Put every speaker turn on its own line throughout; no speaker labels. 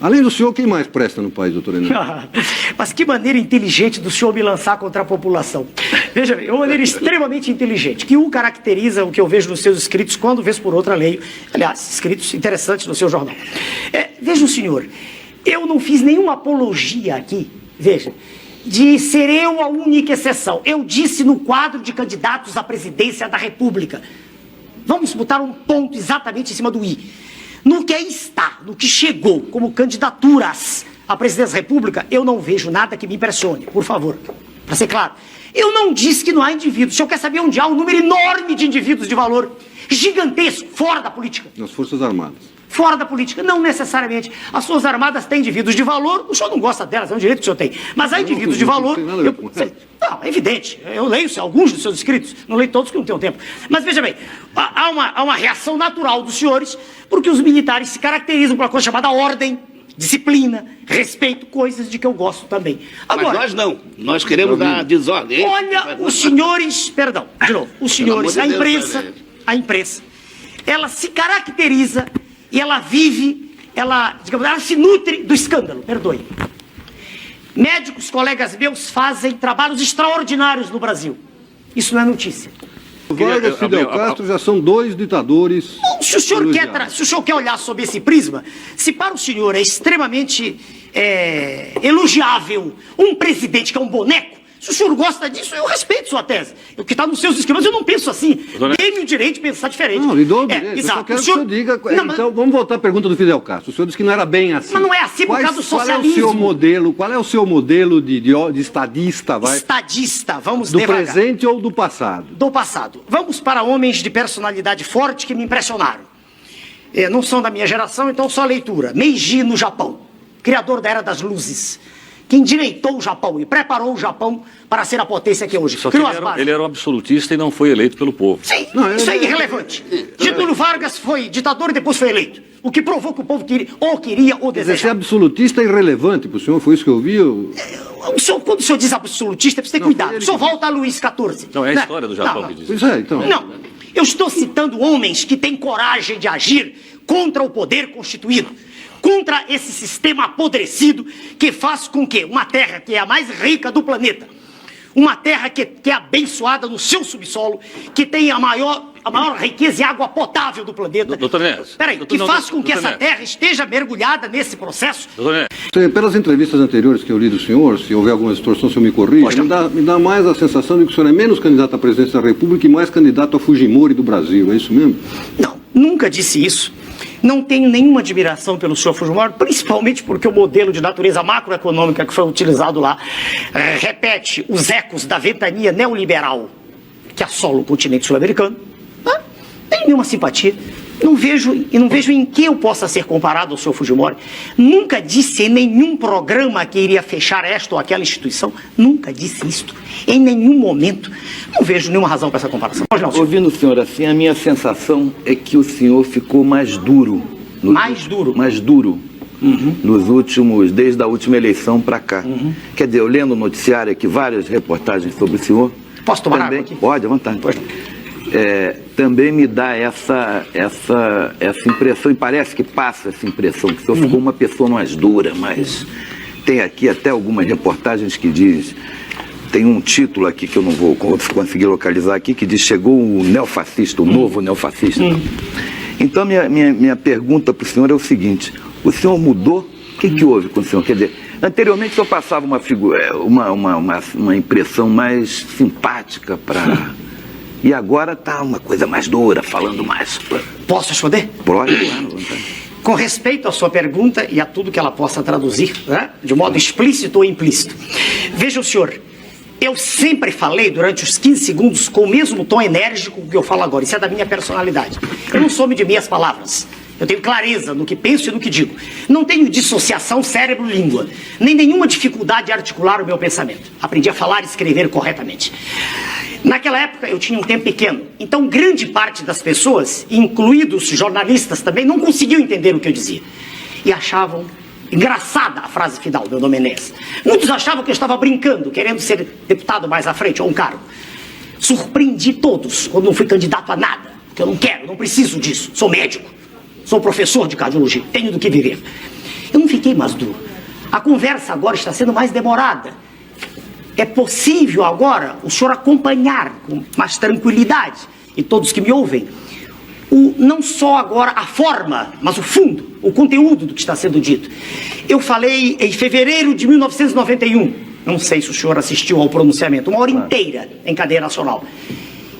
Além do senhor, quem mais presta no país, doutor Enéas?
Mas que maneira inteligente do senhor me lançar contra a população. Veja bem, é uma maneira extremamente inteligente, que caracteriza o que eu vejo nos seus escritos, quando vez por outra leio, aliás, escritos interessantes no seu jornal. Veja o senhor, eu não fiz nenhuma apologia aqui, veja, de ser eu a única exceção. Eu disse no quadro de candidatos à presidência da República. Vamos botar um ponto exatamente em cima do i. No que está, no que chegou como candidaturas à presidência da República, eu não vejo nada que me impressione, por favor, para ser claro. Eu não disse que não há indivíduos. O senhor quer saber onde há um número enorme de indivíduos de valor, gigantesco, fora da política?
Nas Forças Armadas.
Fora da política, não necessariamente. As Forças Armadas têm indivíduos de valor, o senhor não gosta delas, é um direito que o senhor tem. Mas há indivíduos de valor... Não, é evidente, eu leio alguns dos seus escritos, não leio todos que não tenho tempo. Mas veja bem, há uma reação natural dos senhores, porque os militares se caracterizam por uma coisa chamada ordem, disciplina, respeito, coisas de que eu gosto também. Agora,
mas nós não, nós queremos a desordem.
Olha, os senhores, perdão, de novo, os senhores, a imprensa, ela se caracteriza e ela vive, ela se nutre do escândalo, perdoe. Médicos, colegas meus, fazem trabalhos extraordinários no Brasil. Isso não é notícia.
Vargas e Fidel Castro já são dois ditadores.
Se o senhor quer olhar sob esse prisma, se para o senhor é extremamente elogiável um presidente que é um boneco, se o senhor gosta disso, eu respeito sua tese. O que está nos seus esquemas, eu não penso assim. Dê-me o direito de pensar diferente.
Não, lhe dou o direito. Eu só quero que o senhor diga... Não, então, vamos voltar à pergunta do Fidel Castro. O senhor disse que não era bem assim.
Mas não é assim por causa do socialismo.
Qual é o seu modelo de estadista?
Estadista, vamos devagar.
Do presente ou do passado?
Do passado. Vamos para homens de personalidade forte que me impressionaram. Não são da minha geração, então só leitura. Meiji no Japão, criador da Era das Luzes. Que endireitou o Japão e preparou o Japão para ser a potência que é hoje.
Só que ele era um absolutista e não foi eleito pelo povo.
Sim, isso é irrelevante. Getúlio Vargas foi ditador e depois foi eleito. O que provou que o povo queria ou desejava.
Ser absolutista é irrelevante para o senhor, foi isso que eu vi?
Quando o senhor diz absolutista, precisa ter cuidado. O senhor volta a Luís XIV.
Não, é a história do Japão que diz isso.
Então.
Não, eu estou citando homens que têm coragem de agir contra o poder constituído. Contra esse sistema apodrecido que faz com que uma terra que é a mais rica do planeta, uma terra que é abençoada no seu subsolo, que tem a maior riqueza e água potável do planeta.
Doutor Enéas.
Peraí, que faz com que essa terra esteja mergulhada nesse processo.
Doutor Enéas.
Pelas entrevistas anteriores que eu li do senhor, se houver alguma distorção, o senhor me corrige, me dá mais a sensação de que o senhor é menos candidato à presidência da República e mais candidato a Fujimori do Brasil, é isso mesmo?
Não, nunca disse isso. Não tenho nenhuma admiração pelo senhor Fujimori, principalmente porque o modelo de natureza macroeconômica que foi utilizado lá repete os ecos da ventania neoliberal que assola o continente sul-americano. Não tenho nenhuma simpatia. Não vejo em que eu possa ser comparado ao senhor Fujimori. Nunca disse em nenhum programa que iria fechar esta ou aquela instituição. Nunca disse isto. Em nenhum momento. Não vejo nenhuma razão para essa comparação.
Ouvindo o senhor assim, a minha sensação é que o senhor ficou mais duro.
Mais duro?
Mais duro. Nos últimos, desde a última eleição para cá. Quer dizer, eu lendo o noticiário aqui, várias reportagens sobre o senhor.
Posso tomar água aqui?
Pode, à vontade. Também me dá essa impressão, e parece que passa essa impressão, que o senhor ficou uma pessoa mais dura, mas tem aqui até algumas reportagens que diz, tem um título aqui que eu não vou conseguir localizar aqui, que diz, chegou o neofascista, o novo neofascista. Então minha pergunta para o senhor é o seguinte, o senhor mudou? O que houve com o senhor? Quer dizer, anteriormente o senhor passava uma impressão mais simpática para... E agora está uma coisa mais dura, falando mais...
Posso responder?
Pode, claro.
Com respeito à sua pergunta e a tudo que ela possa traduzir, né, de modo explícito ou implícito. Veja o senhor, eu sempre falei durante os 15 segundos com o mesmo tom enérgico que eu falo agora. Isso é da minha personalidade. Eu não sou de meias palavras. Eu tenho clareza no que penso e no que digo. Não tenho dissociação cérebro-língua, nem nenhuma dificuldade de articular o meu pensamento. Aprendi a falar e escrever corretamente. Naquela época eu tinha um tempo pequeno, então grande parte das pessoas, incluídos jornalistas também, não conseguiam entender o que eu dizia. E achavam engraçada a frase final do Dom Enéas. Muitos achavam que eu estava brincando, querendo ser deputado mais à frente ou um cargo. Surpreendi todos quando não fui candidato a nada, porque eu não quero, não preciso disso, sou médico. Sou professor de cardiologia, tenho do que viver. Eu não fiquei fiquei mais duro. A conversa agora está sendo mais demorada. É possível agora o senhor acompanhar com mais tranquilidade, e todos que me ouvem, não só agora a forma, mas o fundo, o conteúdo do que está sendo dito. Eu falei em fevereiro de 1991, não sei se o senhor assistiu ao pronunciamento, uma hora inteira em cadeia nacional,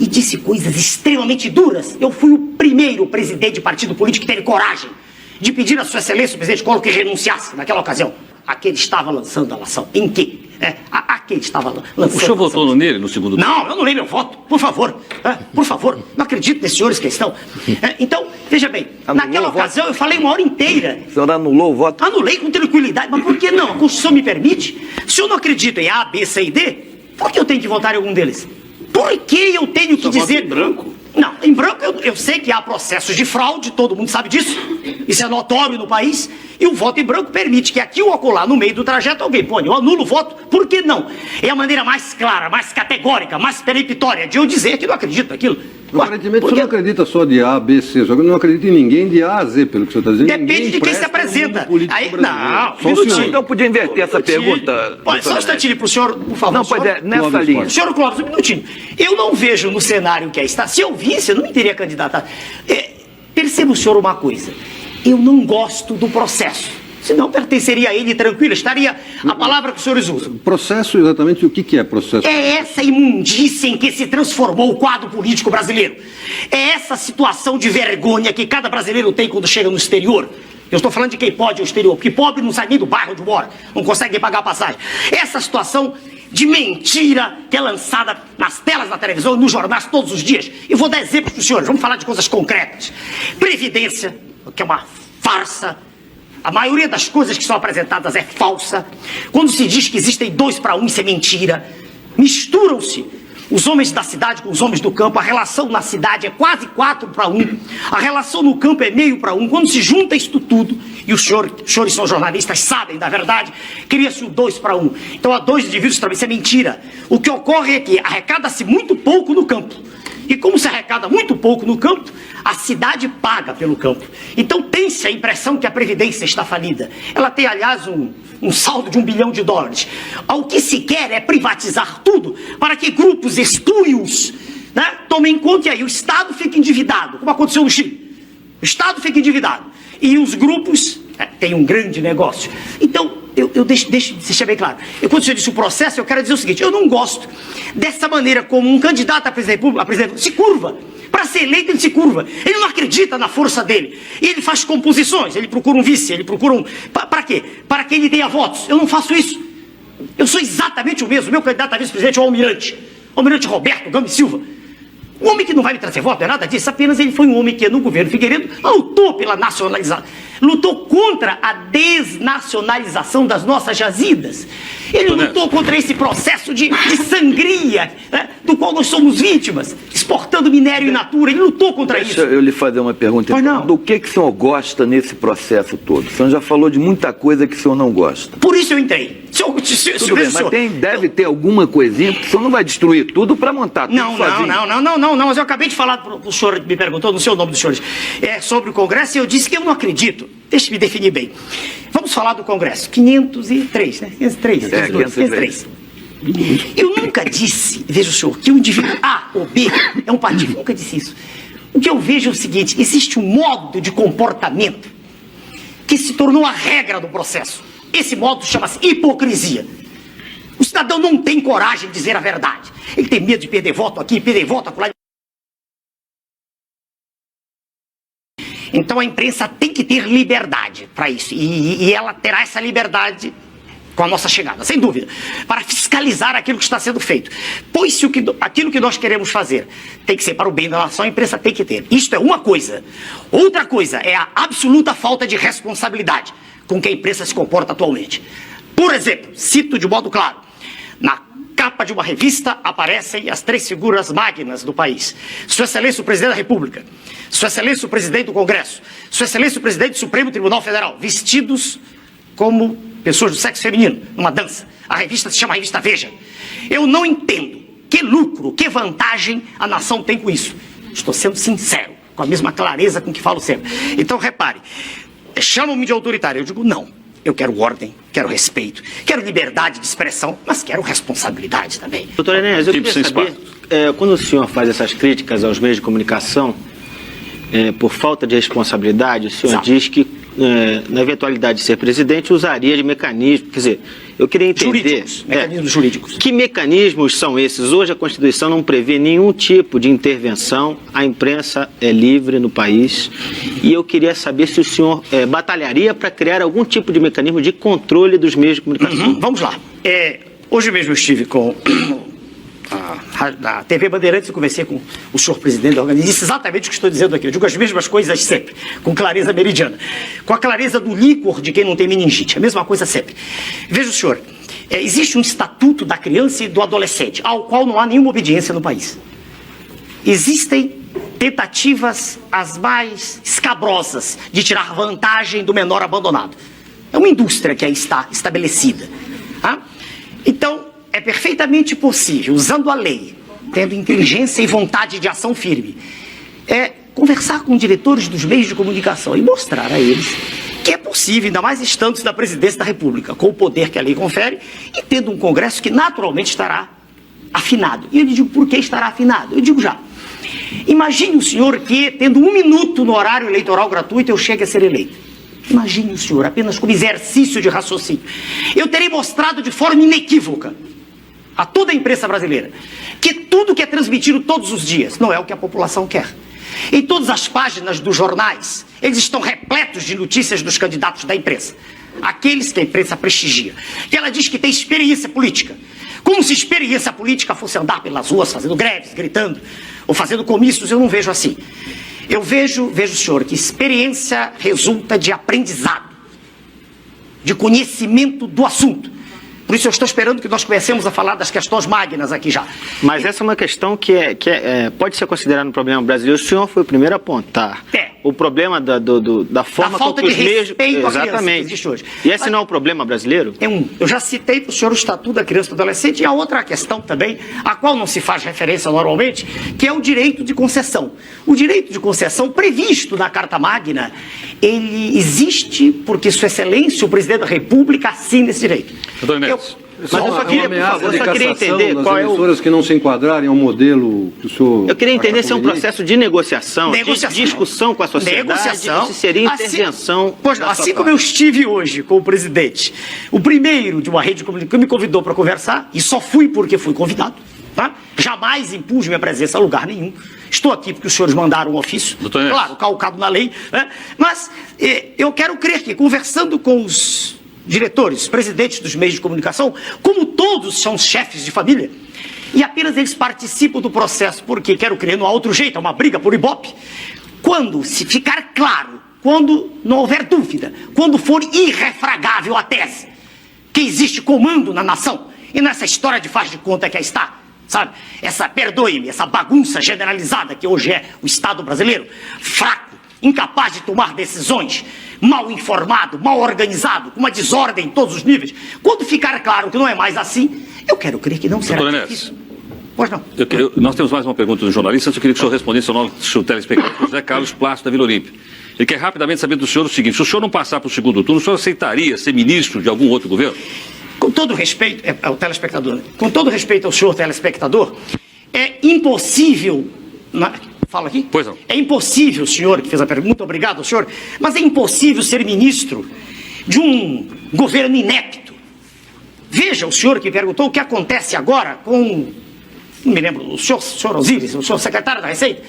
e disse coisas extremamente duras. Eu fui o primeiro presidente de partido político que teve coragem de pedir a sua excelência, o presidente Collor, que renunciasse naquela ocasião. Aquele estava lançando a nação. Em quê? Aquele estava lançando.
O senhor votou nele no segundo turno?
Não, eu não dei meu voto, por favor. Por favor, não acredito nesses senhores que estão. Então, veja bem, naquela ocasião eu falei uma hora inteira.
O senhor anulou o voto?
Anulei com tranquilidade, mas por que não? A Constituição me permite. Se eu não acredito em A, B, C e D, por que eu tenho que votar em algum deles? Por que eu tenho que dizer...
Em branco?
Não, em branco eu sei que há processos de fraude, todo mundo sabe disso. Isso é notório no país. E o voto em branco permite que aqui ou acolá, no meio do trajeto, alguém põe, eu anulo o voto. Por que não? É a maneira mais clara, mais categórica, mais peremptória de eu dizer que não acredito naquilo.
Aparentemente você não acredita só de A, B, C, só que não acredita em ninguém de A a Z, pelo que você está dizendo.
Depende de quem se apresenta. Aí, não,
um minutinho. Então podia inverter essa pergunta.
Só um instantinho para o senhor, por favor.
Não, pois é, nessa linha.
Senhor Clóvis, um minutinho. Eu não vejo no cenário que aí está. Se eu visse, eu não me teria candidatado. Perceba o senhor uma coisa. Eu não gosto do processo. Senão pertenceria a ele tranquilo, estaria a palavra que os senhores usam.
Processo, exatamente o que é processo?
É essa imundícia em que se transformou o quadro político brasileiro. É essa situação de vergonha que cada brasileiro tem quando chega no exterior. Eu estou falando de quem pode ir ao exterior, porque pobre não sai nem do bairro onde mora, não consegue nem pagar a passagem. Essa situação de mentira que é lançada nas telas da televisão e nos jornais todos os dias. E vou dar exemplos para os senhores, vamos falar de coisas concretas. Previdência, que é uma farsa. A maioria das coisas que são apresentadas é falsa. Quando se diz que existem 2 para 1, isso é mentira. Misturam-se os homens da cidade com os homens do campo. A relação na cidade é quase 4 para 1. A relação no campo é meio para 1. Quando se junta isto tudo, e os senhores são jornalistas, sabem da verdade, cria-se o 2 para 1. Então há 2 indivíduos também, isso é mentira. O que ocorre é que arrecada-se muito pouco no campo. E como se arrecada muito pouco no campo, a cidade paga pelo campo. Então tem-se a impressão que a Previdência está falida. Ela tem, aliás, um saldo de $1 bilhão. O que se quer é privatizar tudo para que grupos espúrios, né, tomem conta, e aí o Estado fica endividado, como aconteceu no Chile. O Estado fica endividado e os grupos têm um grande negócio. Então, eu deixo deixar bem claro. Quando o senhor disse o processo, eu quero dizer o seguinte: eu não gosto dessa maneira como um candidato a presidente da República se curva. Para ser eleito, ele se curva. Ele não acredita na força dele. E ele faz composições, ele procura um vice, ele procura um... Para quê? Para que ele tenha votos. Eu não faço isso. Eu sou exatamente o mesmo. Meu candidato a vice-presidente é o Almirante Roberto Gomes Silva. Um homem que não vai me trazer voto, não é nada disso. Apenas ele foi um homem que no governo Figueiredo lutou pela nacionalização, lutou contra a desnacionalização das nossas jazidas. Ele lutou contra esse processo de sangria, né, do qual nós somos vítimas, exportando minério in natura. Ele lutou contra isso.
Deixa eu lhe fazer uma pergunta. Então, do que o senhor gosta nesse processo todo? O senhor já falou de muita coisa que o senhor não gosta.
Por isso eu entrei.
Tudo bem, mas deve ter alguma coisinha, porque o senhor não vai destruir tudo para montar tudo sozinho.
Não, mas eu acabei de falar para o senhor que me perguntou, não sei o nome dos senhores, sobre o Congresso, e eu disse que eu não acredito. Deixa-me definir bem. Vamos falar do Congresso. 503, né? 503. Eu nunca disse, veja o senhor, que o indivíduo A ou B é um partido. Eu nunca disse isso. O que eu vejo é o seguinte: existe um modo de comportamento que se tornou a regra do processo. Esse modo chama-se hipocrisia. O cidadão não tem coragem de dizer a verdade. Ele tem medo de perder voto aqui, perder voto acolá. Então a imprensa tem que ter liberdade para isso. E ela terá essa liberdade com a nossa chegada, sem dúvida, para fiscalizar aquilo que está sendo feito. Pois se aquilo que nós queremos fazer tem que ser para o bem da nação, a imprensa tem que ter. Isto é uma coisa. Outra coisa é a absoluta falta de responsabilidade com que a imprensa se comporta atualmente. Por exemplo, cito de modo claro, na capa de uma revista aparecem as 3 figuras magnas do país: Sua Excelência o Presidente da República, Sua Excelência o Presidente do Congresso, Sua Excelência o Presidente do Supremo Tribunal Federal, vestidos como pessoas do sexo feminino, numa dança. A revista se chama Revista Veja. Eu não entendo que lucro, que vantagem a nação tem com isso. Estou sendo sincero, com a mesma clareza com que falo sempre. Então repare, chamam-me de autoritário. Eu digo não. Eu quero ordem, quero respeito, quero liberdade de expressão, mas quero responsabilidade também.
Doutor Enéas, eu
Tipo,
queria
sem
saber, quando o senhor faz essas críticas aos meios de comunicação, por falta de responsabilidade, o senhor
Exato.
diz que, na eventualidade de ser presidente, usaria de mecanismos. Quer dizer, eu queria entender...
Jurídicos, mecanismos jurídicos.
Que mecanismos são esses? Hoje a Constituição não prevê nenhum tipo de intervenção, a imprensa é livre no país, e eu queria saber se o senhor batalharia para criar algum tipo de mecanismo de controle dos meios de comunicação.
Vamos lá. Hoje mesmo eu estive com a TV Bandeirantes e conversei com o senhor presidente da organização. Disse exatamente o que estou dizendo aqui. Eu digo as mesmas coisas sempre, com clareza meridiana. Com a clareza do líquor de quem não tem meningite. A mesma coisa sempre. Veja o senhor, existe um estatuto da criança e do adolescente, ao qual não há nenhuma obediência no país. Existem tentativas as mais escabrosas de tirar vantagem do menor abandonado. É uma indústria que aí está estabelecida. Então, é perfeitamente possível, usando a lei, tendo inteligência e vontade de ação firme, conversar com diretores dos meios de comunicação e mostrar a eles que é possível, ainda mais estando na presidência da República, com o poder que a lei confere, e tendo um Congresso que naturalmente estará afinado. E eu lhe digo por que estará afinado. Eu digo já. Imagine o senhor que, tendo 1 minuto no horário eleitoral gratuito, eu chegue a ser eleito. Imagine o senhor, apenas como exercício de raciocínio. Eu terei mostrado de forma inequívoca a toda a imprensa brasileira que tudo que é transmitido todos os dias não é o que a população quer. Em todas as páginas dos jornais, eles estão repletos de notícias dos candidatos da imprensa. Aqueles que a imprensa prestigia. Que ela diz que tem experiência política. Como se experiência política fosse andar pelas ruas fazendo greves, gritando, ou fazendo comícios. Eu não vejo assim. Eu vejo, senhor, que experiência resulta de aprendizado, de conhecimento do assunto. Por isso eu estou esperando que nós comecemos a falar das questões magnas aqui já.
Mas essa é uma questão que pode ser considerada um problema brasileiro. O senhor foi o primeiro a apontar o problema da forma
falta
como os
de
meios...
respeito à criança que
Exatamente.
existe hoje.
E esse não é um problema brasileiro?
Eu já citei para o senhor o Estatuto da Criança e do Adolescente e a outra questão também, a qual não se faz referência normalmente, que é o direito de concessão. O direito de concessão previsto na Carta Magna, ele existe porque Sua Excelência, o Presidente da República, assina esse direito.
Doutor Enéas.
Mas eu só queria, por favor, eu só queria entender qual é o...
emissoras que não se enquadrarem ao modelo que o senhor...
Eu queria entender se é um processo de negociação, de discussão com a sociedade,
negociação,
se seria intervenção...
Pois não, assim como eu estive hoje com o presidente, o primeiro de uma rede de comunicação que me convidou para conversar, e só fui porque fui convidado, tá? Jamais impus minha presença a lugar nenhum. Estou aqui porque os senhores mandaram um ofício, claro, calcado na lei, né? Mas eu quero crer que, conversando com os diretores, presidentes dos meios de comunicação, como todos são chefes de família, e apenas eles participam do processo, porque, quero crer, não há outro jeito, é uma briga por ibope. Quando se ficar claro, quando não houver dúvida, quando for irrefragável a tese que existe comando na nação, e nessa história de faz de conta que aí está, sabe? Perdoe-me, essa bagunça generalizada que hoje é o Estado brasileiro, fraco, incapaz de tomar decisões, mal informado, mal organizado, com uma desordem em todos os níveis. Quando ficar claro que não é mais assim, eu quero crer que não será difícil. Pois não.
Nós temos mais uma pergunta do jornalista. Antes eu queria que o senhor respondesse ao nosso telespectador, José Carlos Plácido, da Vila Olímpia. Ele quer rapidamente saber do senhor o seguinte: se o senhor não passar para o segundo turno, o senhor aceitaria ser ministro de algum outro governo?
Com todo respeito ao telespectador, com todo respeito ao senhor telespectador, é impossível... Fala aqui?
Pois não.
É impossível, senhor, que fez a pergunta, muito obrigado, senhor, mas é impossível ser ministro de um governo inepto. Veja o senhor que perguntou o que acontece agora com, não me lembro, o senhor Osíris, o senhor secretário da Receita.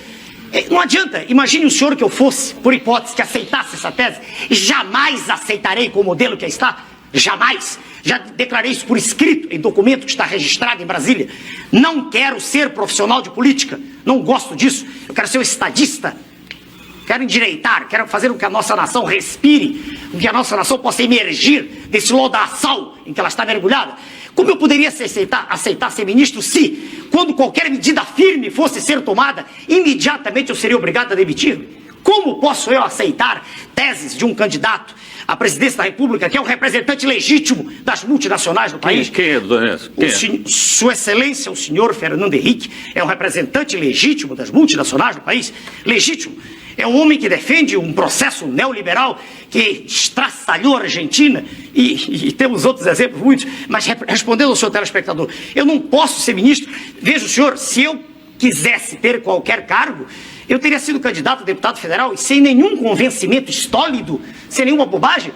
Não adianta, imagine o senhor que eu fosse, por hipótese, que aceitasse essa tese. Jamais aceitarei com o modelo que está. Jamais. Já declarei isso por escrito, em documento que está registrado em Brasília. Não quero ser profissional de política. Não gosto disso. Eu quero ser um estadista. Quero endireitar, quero fazer com que a nossa nação respire, com que a nossa nação possa emergir desse lodaçal em que ela está mergulhada. Como eu poderia aceitar ser ministro se, quando qualquer medida firme fosse ser tomada, imediatamente eu seria obrigado a demitir-me? Como posso eu aceitar teses de um candidato à presidência da República, que é o representante legítimo das multinacionais do país?
Quem é, doutor Enéas?
Sua Excelência, o senhor Fernando Henrique, é o representante legítimo das multinacionais do país? Legítimo. É um homem que defende um processo neoliberal que estraçalhou a Argentina e temos outros exemplos muitos, mas respondendo ao senhor telespectador, eu não posso ser ministro. Veja o senhor, se eu quisesse ter qualquer cargo, eu teria sido candidato a deputado federal e sem nenhum convencimento sólido, sem nenhuma bobagem,